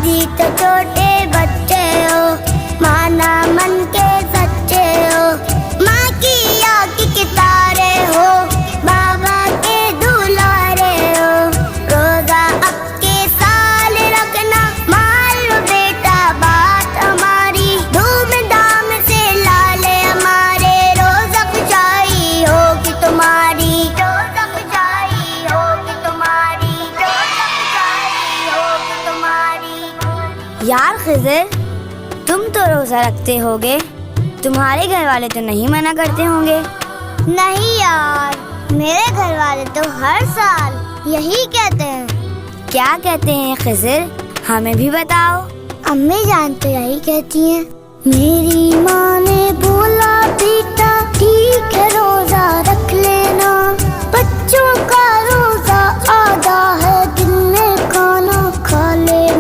بھی تو چھوٹے بچے ہو، مانا من کے سچے ہو، ماں کی آنکھ کے تارے ہو، بابا کے دلارے ہو، روزہ اب کے سال رکھنا، مان لو بیٹا بات ہماری، دھوم دھام سے لالے ہمارے، روزہ کھچائی ہوگی تمہاری، روزہ کھچائی ہوگی تمہاری، روزہ کھچائی ہوگی تمہاری۔ یار خضر، تم تو روزہ رکھتے ہوگے، تمہارے گھر والے تو نہیں منع کرتے ہوں گے؟ نہیں یار، میرے گھر والے تو ہر سال یہی کہتے ہیں۔ کیا کہتے ہیں خضر؟ ہمیں بھی بتاؤ۔ امی جان تو یہی کہتی ہیں، میری ماں نے بولا بیٹا ٹھیک ہے روزہ رکھ لینا، بچوں کا روزہ آدھا ہے، دن میں کھانا کھا لینا۔